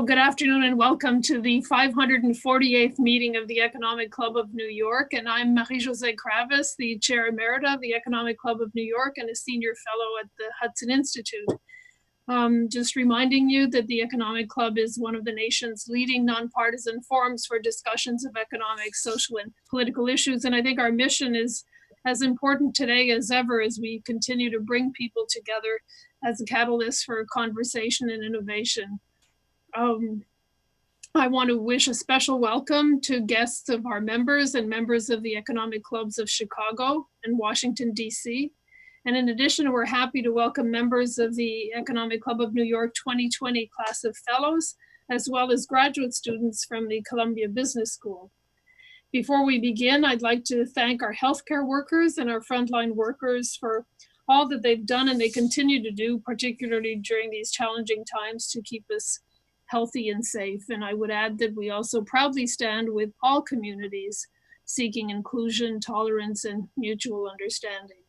good afternoon and welcome to the 548th meeting of the Economic Club of New York. And I'm Marie-Josée Kravis, the Chair Emerita of the Economic Club of New York and a Senior Fellow at the Hudson Institute. Just reminding you that the Economic Club is one of the nation's leading nonpartisan forums for discussions of economic, social, and political issues. And I think our mission is as important today as ever as we continue to bring people together as a catalyst for conversation and innovation. I want to wish a special welcome to guests of our members and members of the Economic Clubs of Chicago and Washington, D.C. And in addition, we're happy to welcome members of the Economic Club of New York 2020 class of fellows, as well as graduate students from the Columbia Business School. Before we begin, I'd like to thank our healthcare workers and our frontline workers for all that they've done and they continue to do, particularly during these challenging times to keep us healthy and safe. And I would add that we also proudly stand with all communities seeking inclusion, tolerance, and mutual understanding.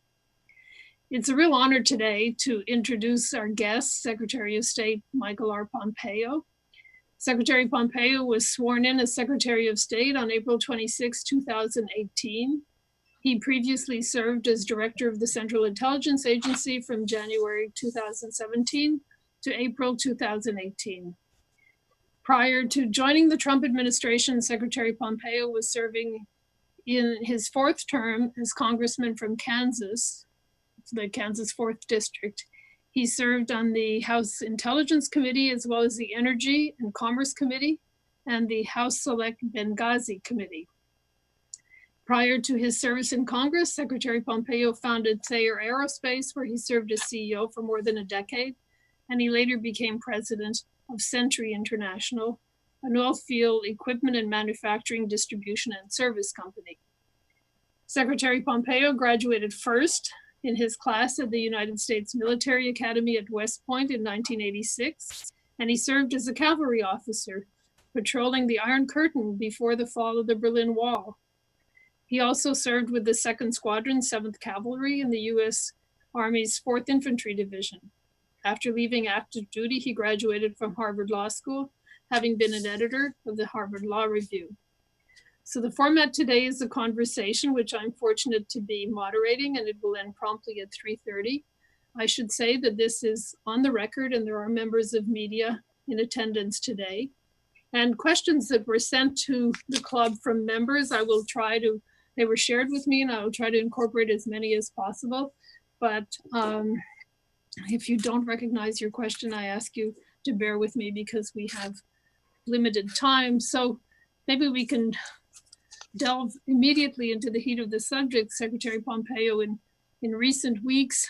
It's a real honor today to introduce our guest, Secretary of State Michael R. Pompeo. Secretary Pompeo was sworn in as Secretary of State on April 26, 2018. He previously served as Director of the Central Intelligence Agency from January 2017 to April 2018. Prior to joining the Trump administration, Secretary Pompeo was serving in his fourth term as congressman from Kansas, the Kansas 4th District. He served on the House Intelligence Committee, as well as the Energy and Commerce Committee and the House Select Benghazi Committee. Prior to his service in Congress, Secretary Pompeo founded Thayer Aerospace, where he served as CEO for more than a decade, and he later became president of Century International, an oilfield equipment and manufacturing distribution and service company. Secretary Pompeo graduated first in his class at the United States Military Academy at West Point in 1986, and he served as a cavalry officer, patrolling the Iron Curtain before the fall of the Berlin Wall. He also served with the 2nd Squadron, 7th Cavalry in the U.S. Army's 4th Infantry Division. After leaving active duty, he graduated from Harvard Law School, having been an editor of the Harvard Law Review. So the format today is a conversation, which I'm fortunate to be moderating, and it will end promptly at 3:30. I should say that this is on the record, and there are members of media in attendance today. And questions that were sent to the club from members, they were shared with me, and I will try to incorporate as many as possible. But if you don't recognize your question, I ask you to bear with me because we have limited time. So maybe we can delve immediately into the heat of the subject. Secretary Pompeo, in recent weeks,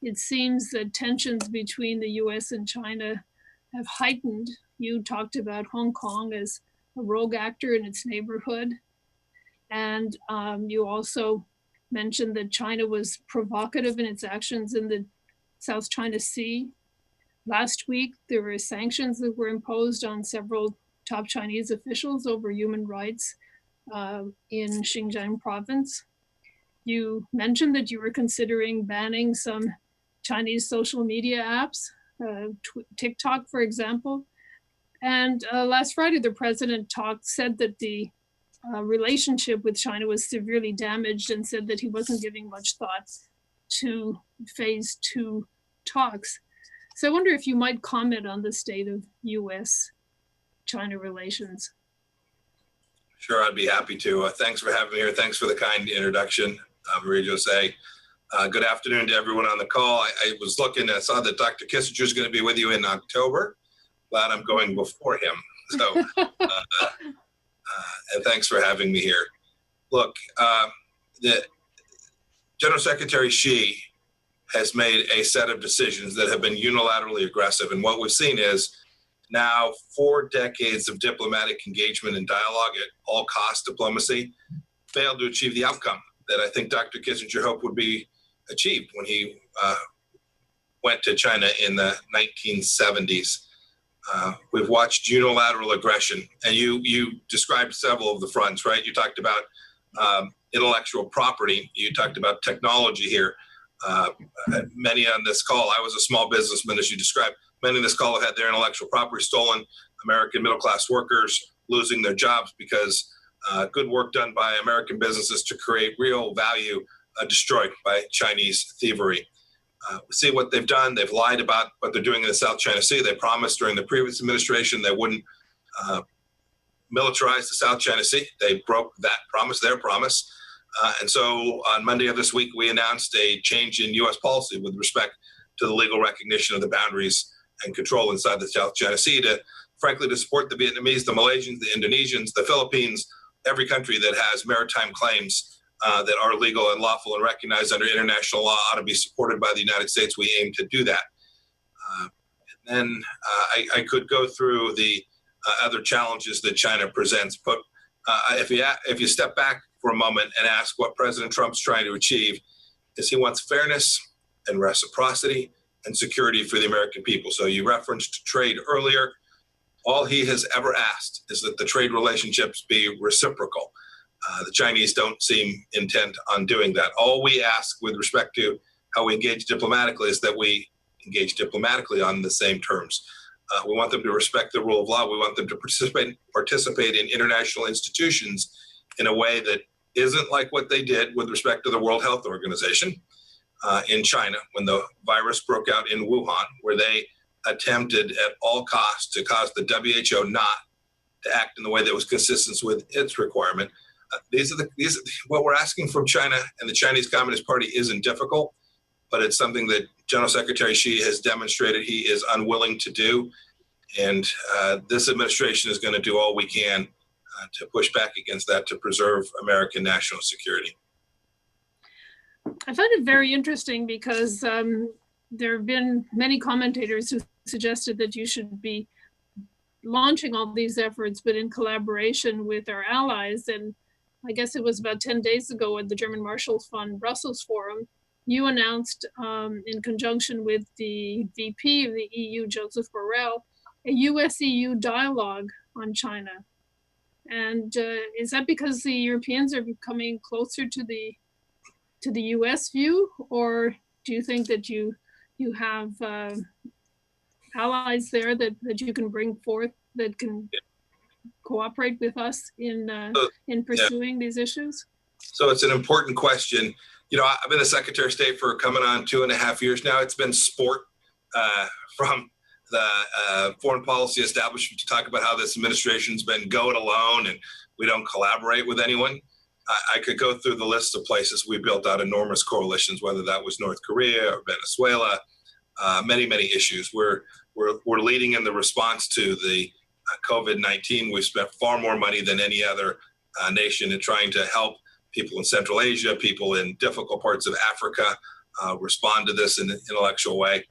it seems that tensions between the US and China have heightened. You talked about Hong Kong as a rogue actor in its neighborhood. And you also mentioned that China was provocative in its actions in the South China Sea. Last week, there were sanctions that were imposed on several top Chinese officials over human rights in Xinjiang province. You mentioned that you were considering banning some Chinese social media apps, TikTok, for example. And last Friday, the president said that the relationship with China was severely damaged and said that he wasn't giving much thought to phase 2 talks. So I wonder if you might comment on the state of US-China relations. Sure, I'd be happy to. Thanks for having me here. Thanks for the kind introduction, Marie-Josée. Good afternoon to everyone on the call. I was looking, I saw that Dr. Kissinger is going to be with you in October. Glad I'm going before him. So, and thanks for having me here. Look, the General Secretary Xi has made a set of decisions that have been unilaterally aggressive. And what we've seen is now 4 decades of diplomatic engagement and dialogue at all cost diplomacy failed to achieve the outcome that I think Dr. Kissinger hoped would be achieved when he went to China in the 1970s. We've watched unilateral aggression, and you described several of the fronts, right? You talked about intellectual property. You talked about technology here. Many on this call, I was a small businessman, as you described. many in this call have had their intellectual property stolen, American middle-class workers losing their jobs because good work done by American businesses to create real value destroyed by Chinese thievery. We see what they've done. They've lied about what they're doing in the South China Sea. They promised during the previous administration they wouldn't militarize the South China Sea. They broke that promise, their promise. And so on Monday of this week, we announced a change in U.S. policy with respect to the legal recognition of the boundaries and control inside the South China Sea to, frankly, to support the Vietnamese, the Malaysians, the Indonesians, the Philippines, every country that has maritime claims that are legal and lawful and recognized under international law ought to be supported by the United States. We aim to do that. And then I could go through the other challenges that China presents, but if you step back for a moment and ask what President Trump's trying to achieve, is he wants fairness and reciprocity and security for the American people. So you referenced trade earlier. All he has ever asked is that the trade relationships be reciprocal. The Chinese don't seem intent on doing that. All we ask with respect to how we engage diplomatically is that we engage diplomatically on the same terms. We want them to respect the rule of law. We want them to participate in international institutions in a way that isn't like what they did with respect to the World Health Organization in China when the virus broke out in Wuhan, where they attempted at all costs to cause the WHO not to act in the way that was consistent with its requirement. What we're asking from China and the Chinese Communist Party isn't difficult, but it's something that General Secretary Xi has demonstrated he is unwilling to do. And this administration is going to do all we can to push back against that to preserve American national security. I find it very interesting because there have been many commentators who suggested that you should be launching all these efforts, but in collaboration with our allies. And I guess it was about 10 days ago at the German Marshall Fund Brussels Forum, you announced in conjunction with the VP of the EU, Joseph Borrell, a US-EU dialogue on China. And is that because the Europeans are becoming closer to the US view, or do you think that you have allies there that you can bring forth that can cooperate with us in pursuing these issues? So it's an important question. You know, I've been the Secretary of State for coming on 2.5 years now. It's been sport from the foreign policy establishment to talk about how this administration's been go it alone and we don't collaborate with anyone. I could go through the list of places we built out enormous coalitions, whether that was North Korea or Venezuela, many issues. We're leading in the response to the COVID-19. We've spent far more money than any other nation in trying to help people in Central Asia, people in difficult parts of Africa respond to this in an intellectual way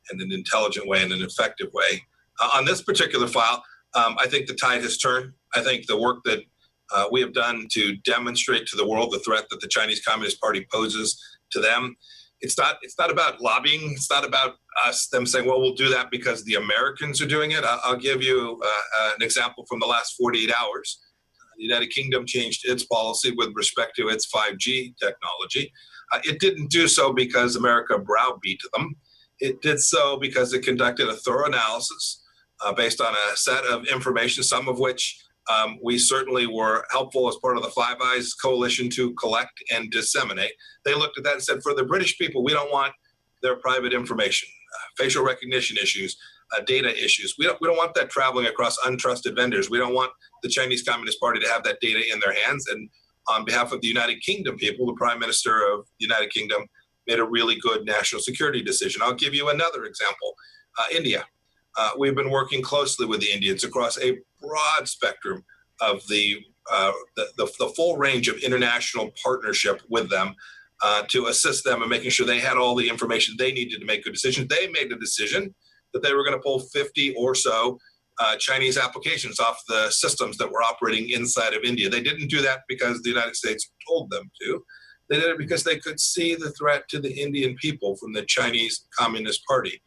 and an intelligent way and an effective way. On this particular file, I think the tide has turned. I think the work that we have done to demonstrate to the world the threat that the Chinese Communist Party poses to them. It's not about lobbying. It's not about them saying, well, we'll do that because the Americans are doing it. I'll give you an example from the last 48 hours. The United Kingdom changed its policy with respect to its 5G technology. It didn't do so because America browbeat them. It did so because it conducted a thorough analysis based on a set of information, some of which we certainly were helpful as part of the Five Eyes coalition to collect and disseminate. They looked at that and said, for the British people, we don't want their private information, facial recognition issues, data issues. We don't want that traveling across untrusted vendors. We don't want the Chinese Communist Party to have that data in their hands. And on behalf of the United Kingdom people, the Prime Minister of the United Kingdom made a really good national security decision. I'll give you another example. India. We've been working closely with the Indians across a broad spectrum of the full range of international partnership with them to assist them in making sure they had all the information they needed to make good decisions. They made the decision that they were going to pull 50 or so Chinese applications off the systems that were operating inside of India. They didn't do that because the United States told them to. They did it because they could see the threat to the Indian people from the Chinese Communist Party.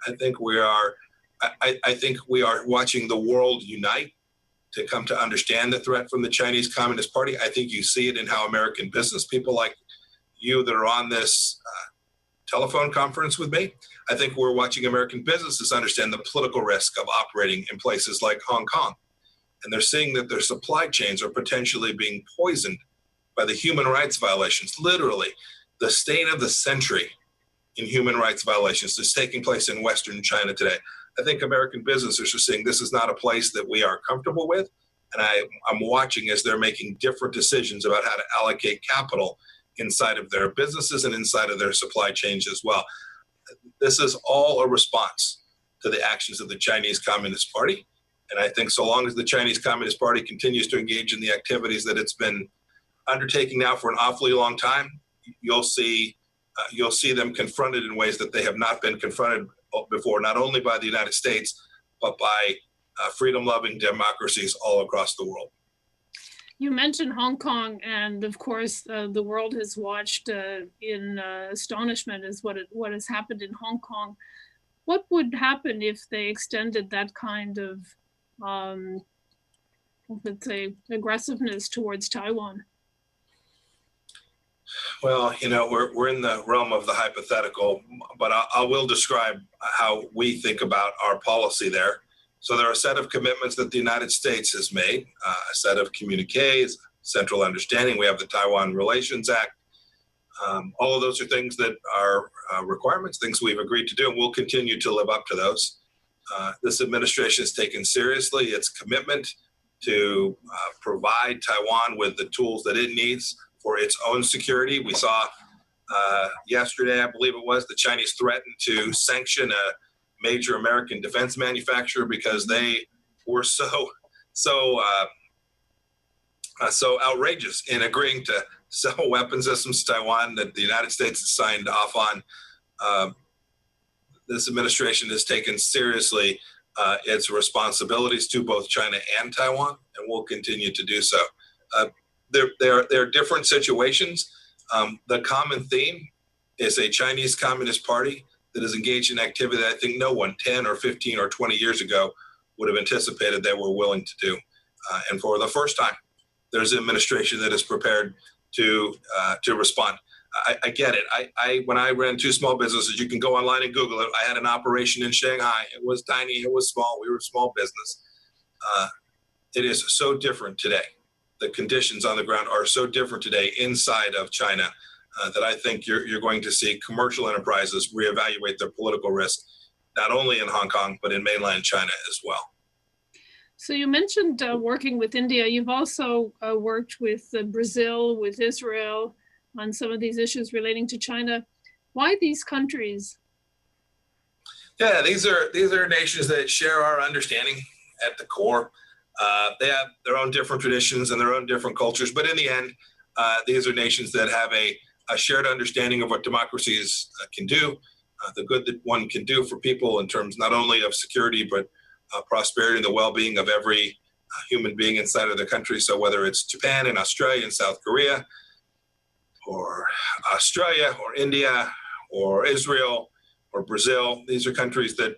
I think we are watching the world unite to come to understand the threat from the Chinese Communist Party. I think you see it in how American business people like you that are on this telephone conference with me. I think we're watching American businesses understand the political risk of operating in places like Hong Kong. And they're seeing that their supply chains are potentially being poisoned by the human rights violations. Literally, the stain of the century in human rights violations is taking place in Western China today. I think American businesses are saying this is not a place that we are comfortable with. And I'm watching as they're making different decisions about how to allocate capital inside of their businesses and inside of their supply chains as well. This is all a response to the actions of the Chinese Communist Party. And I think so long as the Chinese Communist Party continues to engage in the activities that it's been undertaking now for an awfully long time, you'll see them confronted in ways that they have not been confronted before, not only by the United States, but by freedom-loving democracies all across the world. You mentioned Hong Kong, and of course, the world has watched in astonishment as what has happened in Hong Kong. What would happen if they extended that kind of, let's say, aggressiveness towards Taiwan? Well, we're in the realm of the hypothetical, but I will describe how we think about our policy there. So there are a set of commitments that the United States has made, a set of communiques, central understanding. We have the Taiwan Relations Act. All of those are things that are requirements, things we've agreed to do, and we'll continue to live up to those. This administration has taken seriously its commitment to provide Taiwan with the tools that it needs for its own security. We saw yesterday, I believe it was, the Chinese threatened to sanction a major American defense manufacturer because they were so outrageous in agreeing to sell weapon systems to Taiwan that the United States has signed off on. This administration has taken seriously its responsibilities to both China and Taiwan, and will continue to do so. There are different situations. The common theme is a Chinese Communist Party that is engaged in activity that I think no one 10 or 15 or 20 years ago would have anticipated they were willing to do. And for the first time, there's an administration that is prepared to respond. I get it. When I ran two small businesses, you can go online and Google it. I had an operation in Shanghai. It was tiny. It was small. We were a small business. It is so different today. The conditions on the ground are so different today inside of China that I think you're going to see commercial enterprises reevaluate their political risk, not only in Hong Kong, but in mainland China as well. So you mentioned working with India. You've also worked with Brazil, with Israel on some of these issues relating to China. Why these countries? Yeah, these are nations that share our understanding at the core. They have their own different traditions and their own different cultures, but in the end, these are nations that have a shared understanding of what democracies can do, the good that one can do for people in terms not only of security, but prosperity and the well-being of every human being inside of the country. So whether it's Japan and Australia and South Korea, or Australia or India or Israel or Brazil, these are countries that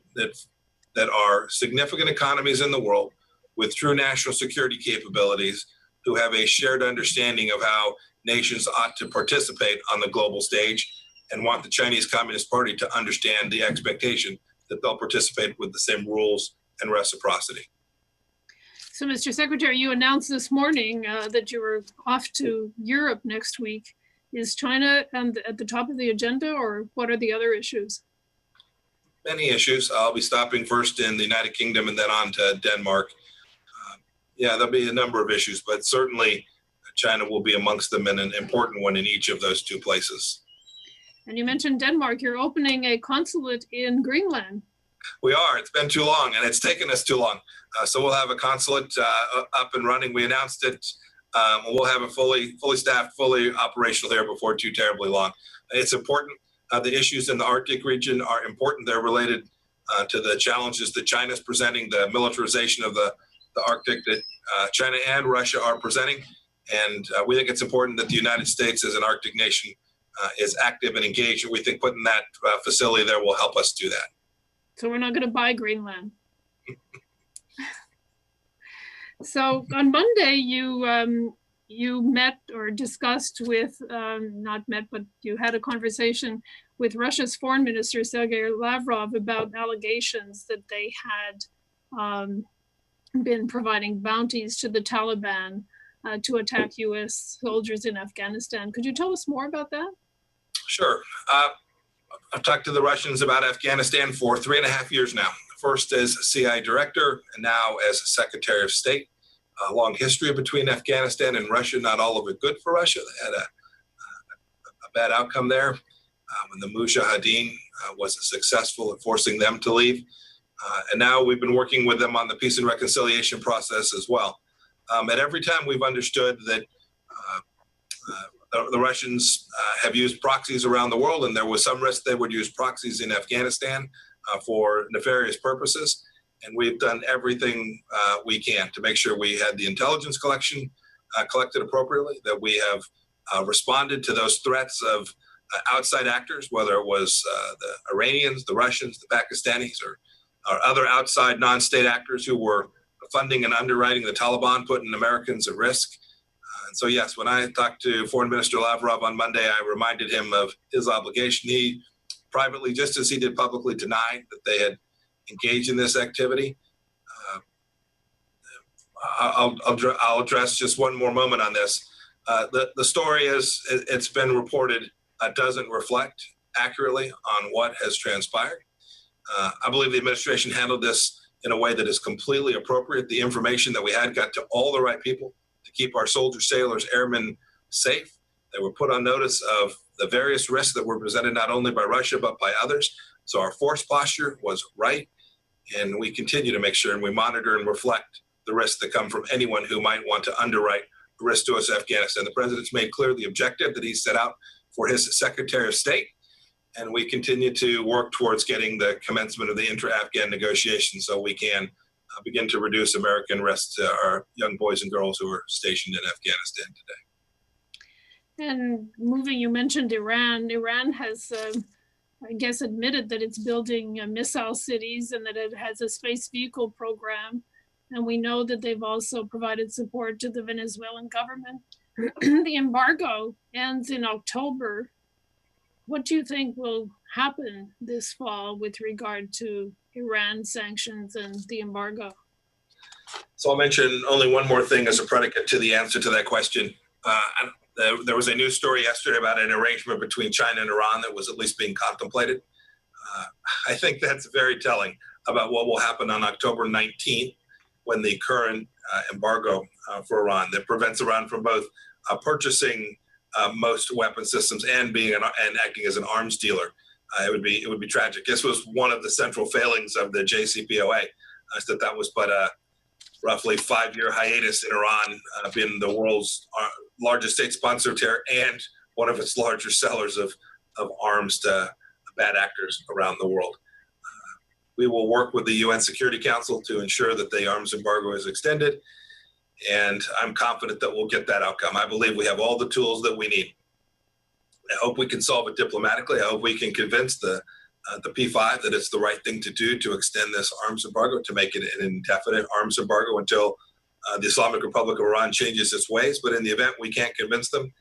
are significant economies in the world with true national security capabilities, who have a shared understanding of how nations ought to participate on the global stage, and want the Chinese Communist Party to understand the expectation that they'll participate with the same rules and reciprocity. So, Mr. Secretary, you announced this morning that you were off to Europe next week. Is China at the top of the agenda, or what are the other issues? Many issues. I'll be stopping first in the United Kingdom and then on to Denmark. There'll be a number of issues, but certainly China will be amongst them, and an important one in each of those two places. And you mentioned Denmark. You're opening a consulate in Greenland. We are. It's been too long, and it's taken us too long. So we'll have a consulate up and running. We announced it. We'll have it fully staffed, fully operational there before too terribly long. It's important. The issues in the Arctic region are important. They're related to the challenges that China's presenting, the militarization of the Arctic that China and Russia are presenting. And we think it's important that the United States as an Arctic nation is active and engaged. And we think putting that facility there will help us do that. So we're not going to buy Greenland. So on Monday, you you met or discussed with, not met, but you had a conversation with Russia's foreign minister, Sergei Lavrov, about allegations that they had been providing bounties to the Taliban to attack US soldiers in Afghanistan. Could you tell us more about that? Sure. I've talked to the Russians about Afghanistan for 3.5 years now. First as CIA director and now as Secretary of State. A long history between Afghanistan and Russia, not all of it good for Russia. They had a bad outcome there when the Mujahideen wasn't successful at forcing them to leave. And now we've been working with them on the peace and reconciliation process as well. At every time we've understood that the Russians have used proxies around the world, and there was some risk they would use proxies in Afghanistan for nefarious purposes. And we've done everything we can to make sure we had the intelligence collection collected appropriately, that we have responded to those threats of outside actors, whether it was the Iranians, the Russians, the Pakistanis, or other outside non-state actors who were funding and underwriting the Taliban, putting Americans at risk. And so, yes, when I talked to Foreign Minister Lavrov on Monday, I reminded him of his obligation. He privately, just as he did publicly, denied that they had engaged in this activity. I'll address just one more moment on this. The story, as it's been reported, doesn't reflect accurately on what has transpired. I believe the administration handled this in a way that is completely appropriate. The information that we had got to all the right people to keep our soldiers, sailors, airmen safe. They were put on notice of the various risks that were presented not only by Russia, but by others. So our force posture was right. And we continue to make sure and we monitor and reflect the risks that come from anyone who might want to underwrite risk to us, Afghanistan. The president's made clear the objective that he set out for his Secretary of State. And we continue to work towards getting the commencement of the intra-Afghan negotiations so we can begin to reduce American risks to our young boys and girls who are stationed in Afghanistan today. And moving, you mentioned Iran. Iran has, I guess, admitted that it's building missile cities and that it has a space vehicle program. And we know that they've also provided support to the Venezuelan government. The embargo ends in October. What do you think will happen this fall with regard to Iran sanctions and the embargo? So I'll mention only one more thing as a predicate to the answer to that question. There was a news story yesterday about an arrangement between China and Iran that was at least being contemplated. I think that's very telling about what will happen on October 19th when the current embargo for Iran that prevents Iran from both purchasing most weapon systems and being and acting as an arms dealer. It would be tragic. This was one of the central failings of the JCPOA, that was but a roughly 5-year hiatus in Iran, being the world's largest state sponsor of terror and one of its larger sellers of arms to bad actors around the world. We will work with the UN Security Council to ensure that the arms embargo is extended, and I'm confident that we'll get that outcome. I believe we have all the tools that we need. I hope we can solve it diplomatically. I hope we can convince the P5 that it's the right thing to do to extend this arms embargo, to make it an indefinite arms embargo until the Islamic Republic of Iran changes its ways. But in the event we can't convince them,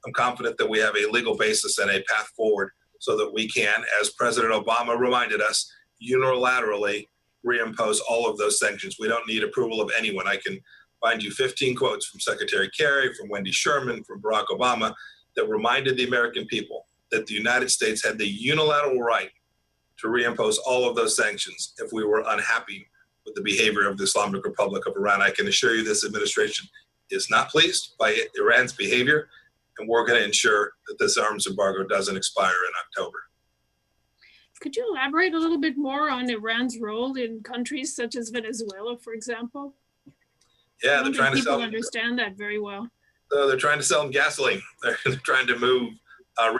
I'm confident that we have a legal basis and a path forward so that we can, as President Obama reminded us, unilaterally reimpose all of those sanctions. We don't need approval of anyone. I can find you 15 quotes from Secretary Kerry, from Wendy Sherman, from Barack Obama that reminded the American people that the United States had the unilateral right to reimpose all of those sanctions if we were unhappy with the behavior of the Islamic Republic of Iran. I can assure you this administration is not pleased by Iran's behavior, and we're going to ensure that this arms embargo doesn't expire in October. Could you elaborate a little bit more on Iran's role in countries such as Venezuela, for example? Yeah, they're trying to sell. People understand that very well. They're trying to sell them gasoline. They're trying to move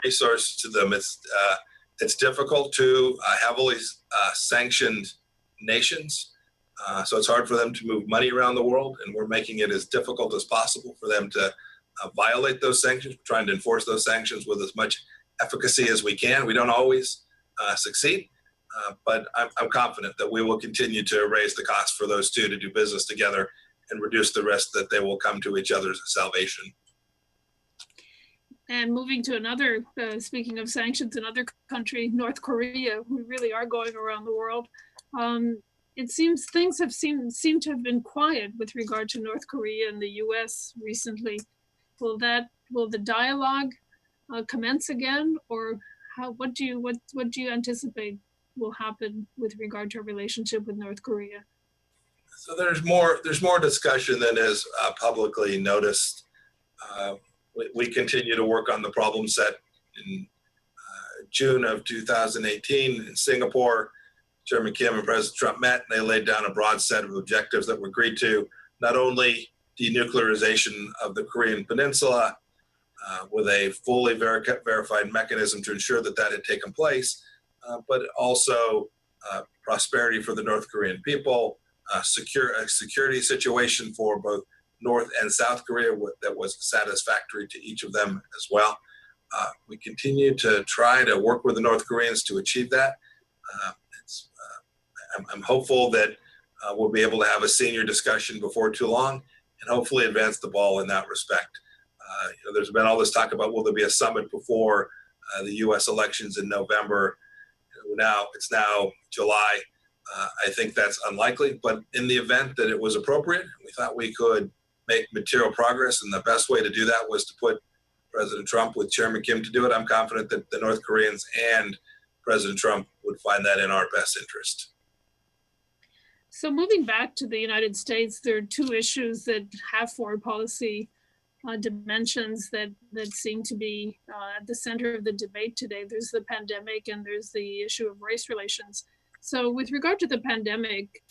resources to them. It's difficult to heavily sanctioned nations, so it's hard for them to move money around the world, and we're making it as difficult as possible for them to violate those sanctions. We're trying to enforce those sanctions with as much efficacy as we can. We don't always succeed, but I'm confident that we will continue to raise the cost for those two to do business together and reduce the risk that they will come to each other's salvation And moving to another, speaking of sanctions, another country, North Korea, we really are going around the world. It seems things have seemed to have been quiet with regard to North Korea and the U.S. recently. Will the dialogue commence again, or what do you anticipate will happen with regard to our relationship with North Korea? So there's more discussion than is publicly noticed. We continue to work on the problem set. In June of 2018 in Singapore, Chairman Kim and President Trump met, and they laid down a broad set of objectives that were agreed to, not only denuclearization of the Korean Peninsula with a fully verified mechanism to ensure that had taken place, but also prosperity for the North Korean people, a security situation for both North and South Korea that was satisfactory to each of them as well. We continue to try to work with the North Koreans to achieve that. I'm hopeful that we'll be able to have a senior discussion before too long and hopefully advance the ball in that respect. There's been all this talk about will there be a summit before the U.S. elections in November. It's now July. I think that's unlikely, but in the event that it was appropriate, we thought we could make material progress, and the best way to do that was to put President Trump with Chairman Kim to do it. I'm confident that the North Koreans and President Trump would find that in our best interest. So moving back to the United States, there are two issues that have foreign policy dimensions that seem to be at the center of the debate today. There's the pandemic and there's the issue of race relations. So with regard to the pandemic,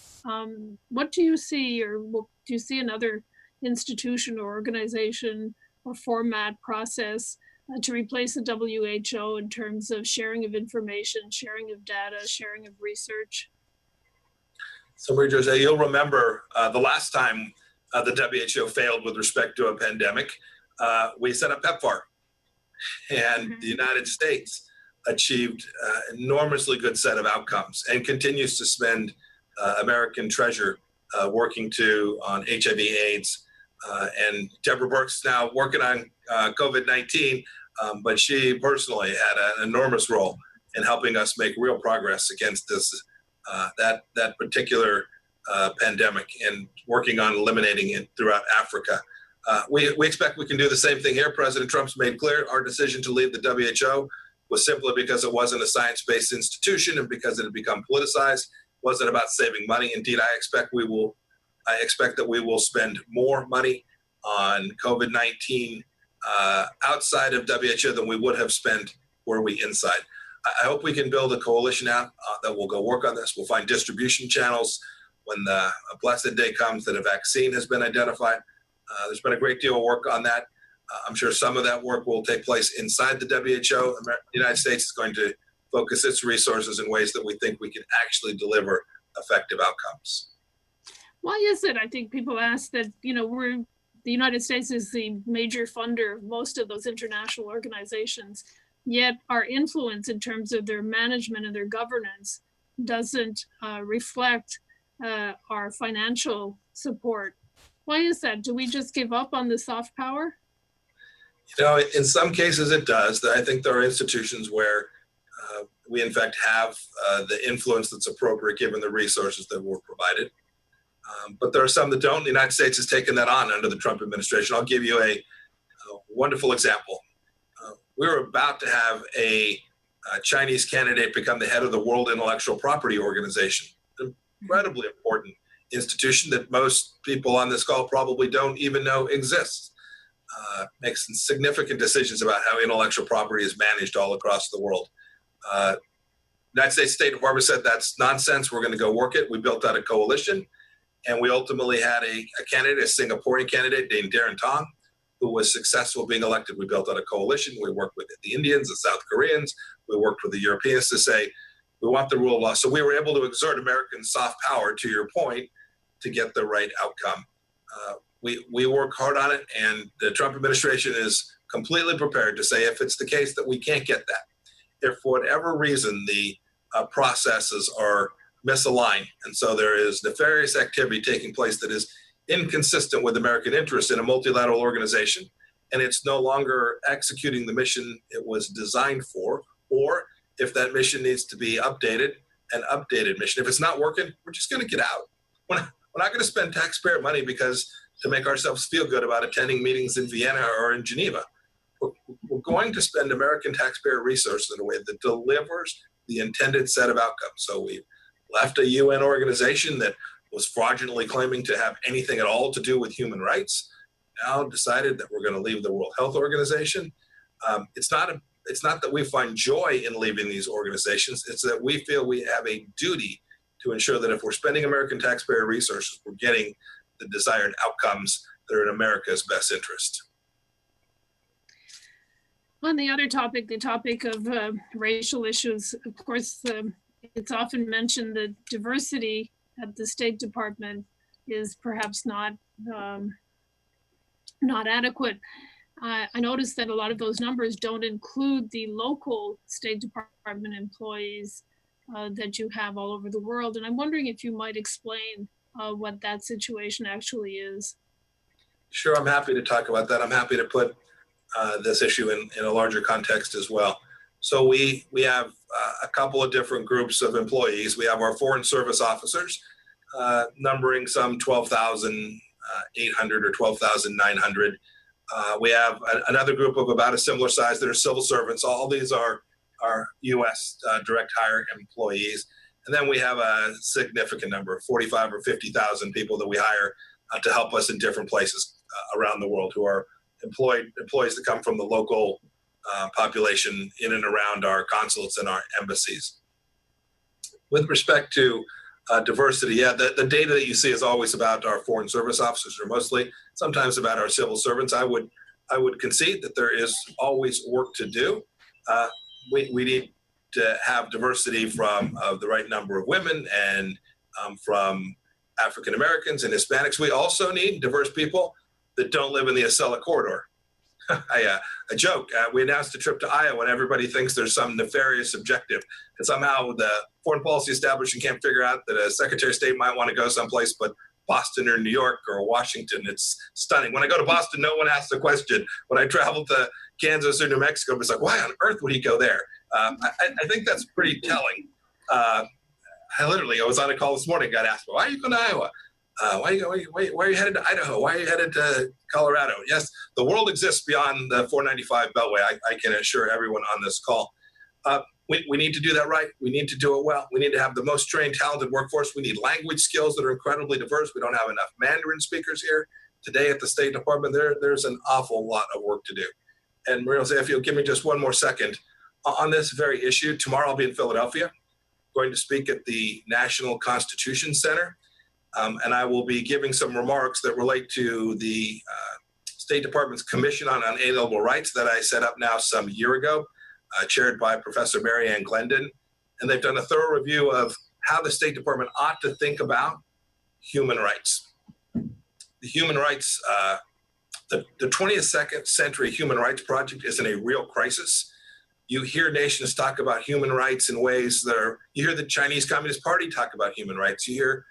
what do you see, or do you see another institution or organization or format process to replace the WHO in terms of sharing of information, sharing of data, sharing of research? So Marie-José, you'll remember the last time the WHO failed with respect to a pandemic, we set up PEPFAR, and the United States achieved an enormously good set of outcomes and continues to spend American treasure working on HIV/AIDS. And Deborah Birx now working on COVID-19, but she personally had an enormous role in helping us make real progress against this that particular pandemic and working on eliminating it throughout Africa. We expect we can do the same thing here. President Trump's made clear our decision to leave the WHO was simply because it wasn't a science-based institution and because it had become politicized. It wasn't about saving money. Indeed, I expect that we will spend more money on COVID-19 outside of WHO than we would have spent were we inside. I hope we can build a coalition out that will go work on this. We'll find distribution channels when the blessed day comes that a vaccine has been identified. There's been a great deal of work on that. I'm sure some of that work will take place inside the WHO. The United States is going to focus its resources in ways that we think we can actually deliver effective outcomes. Why is it? I think people ask that, the United States is the major funder of most of those international organizations, yet our influence in terms of their management and their governance doesn't reflect our financial support. Why is that? Do we just give up on the soft power? In some cases it does. I think there are institutions where we in fact have the influence that's appropriate given the resources that were provided. But there are some that don't. The United States has taken that on under the Trump administration. I'll give you a wonderful example. We were about to have a Chinese candidate become the head of the World Intellectual Property Organization, an incredibly important institution that most people on this call probably don't even know exists. Makes significant decisions about how intellectual property is managed all across the world. United States State Department said that's nonsense. We're going to go work it. We built out a coalition, and we ultimately had a candidate, a Singaporean candidate named Darren Tong, who was successful being elected. We built out a coalition. We worked with the Indians, the South Koreans. We worked with the Europeans to say, we want the rule of law. So we were able to exert American soft power, to your point, to get the right outcome. We work hard on it, and the Trump administration is completely prepared to say if it's the case that we can't get that, if for whatever reason the processes are misaligned, and so there is nefarious activity taking place that is inconsistent with American interests in a multilateral organization, and it's no longer executing the mission it was designed for, or if that mission needs to be updated, an updated mission. If it's not working, we're just going to get out. We're not going to spend taxpayer money because to make ourselves feel good about attending meetings in Vienna or in Geneva. We're going to spend American taxpayer resources in a way that delivers the intended set of outcomes. So we left a UN organization that was fraudulently claiming to have anything at all to do with human rights, now decided that we're going to leave the World Health Organization. It's not that we find joy in leaving these organizations, it's that we feel we have a duty to ensure that if we're spending American taxpayer resources, we're getting the desired outcomes that are in America's best interest. On the other topic, the topic of racial issues, of course, it's often mentioned that diversity at the State Department is perhaps not adequate. I noticed that a lot of those numbers don't include the local State Department employees that you have all over the world. And I'm wondering if you might explain what that situation actually is. Sure, I'm happy to talk about that. I'm happy to put this issue in a larger context as well. So we have a couple of different groups of employees. We have our Foreign Service officers, numbering some 12,800 or 12,900. We have another group of about a similar size that are civil servants. All these are U.S. Direct hire employees. And then we have a significant number, 45 or 50,000 people that we hire to help us in different places around the world, who are employees that come from the local population in and around our consulates and our embassies. With respect to diversity, yeah, the data that you see is always about our Foreign Service officers, or mostly, sometimes about our civil servants. I would concede that there is always work to do. We need to have diversity from the right number of women and from African Americans and Hispanics. We also need diverse people that don't live in the Acela corridor. I joke, we announced a trip to Iowa and everybody thinks there's some nefarious objective. And somehow the foreign policy establishment can't figure out that a Secretary of State might want to go someplace but Boston or New York or Washington. It's stunning. When I go to Boston, no one asks the question. When I travel to Kansas or New Mexico, it's like, why on earth would he go there? I think that's pretty telling. I was on a call this morning, got asked, why are you going to Iowa? Why are you headed to Idaho? Why are you headed to Colorado? Yes, the world exists beyond the 495 Beltway. I can assure everyone on this call. We need to do that right. We need to do it well. We need to have the most trained, talented workforce. We need language skills that are incredibly diverse. We don't have enough Mandarin speakers here. Today at the State Department, there's an awful lot of work to do. And Maria Jose, if you'll give me just one more second on this very issue, tomorrow I'll be in Philadelphia, going to speak at the National Constitution Center. And I will be giving some remarks that relate to the State Department's Commission on Unalienable Rights that I set up now some year ago, chaired by Professor Mary Ann Glendon. And they've done a thorough review of how the State Department ought to think about human rights. The human rights, the 20th century human rights project is in a real crisis. You hear nations talk about human rights in ways you hear the Chinese Communist Party talk about human rights. You hear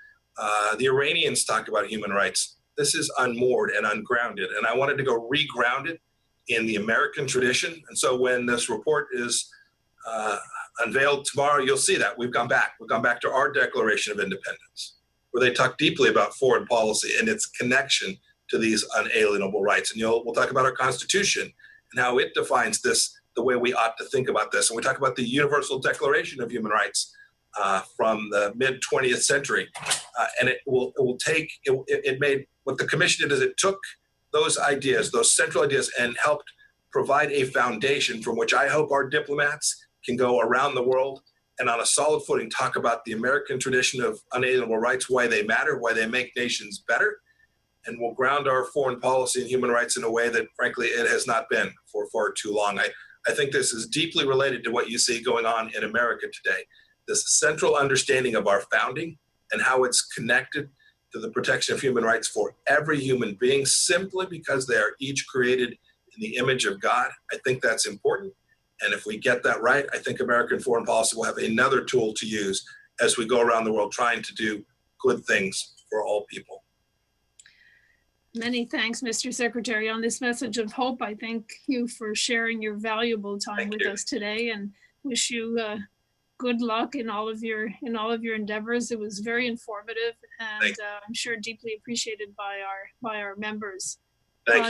the Iranians talk about human rights. This is unmoored and ungrounded. And I wanted to go reground it in the American tradition. And so when this report is unveiled tomorrow, you'll see that we've gone back. We've gone back to our Declaration of Independence, where they talk deeply about foreign policy and its connection to these unalienable rights. And we'll talk about our Constitution and how it defines this, the way we ought to think about this. And we talk about the Universal Declaration of Human Rights from the mid 20th century. And it made, what the commission did is it took those ideas, those central ideas, and helped provide a foundation from which I hope our diplomats can go around the world and on a solid footing talk about the American tradition of unalienable rights, why they matter, why they make nations better, and we'll ground our foreign policy and human rights in a way that, frankly, it has not been for far too long. I think this is deeply related to what you see going on in America today. This central understanding of our founding and how it's connected to the protection of human rights for every human being, simply because they are each created in the image of God. I think that's important. And if we get that right, I think American foreign policy will have another tool to use as we go around the world trying to do good things for all people. Many thanks, Mr. Secretary. On this message of hope, I thank you for sharing your valuable time Thank with you. us today, and wish you good luck in all of your endeavors. It was very informative, and Thank I'm sure deeply appreciated by our members. Thank you.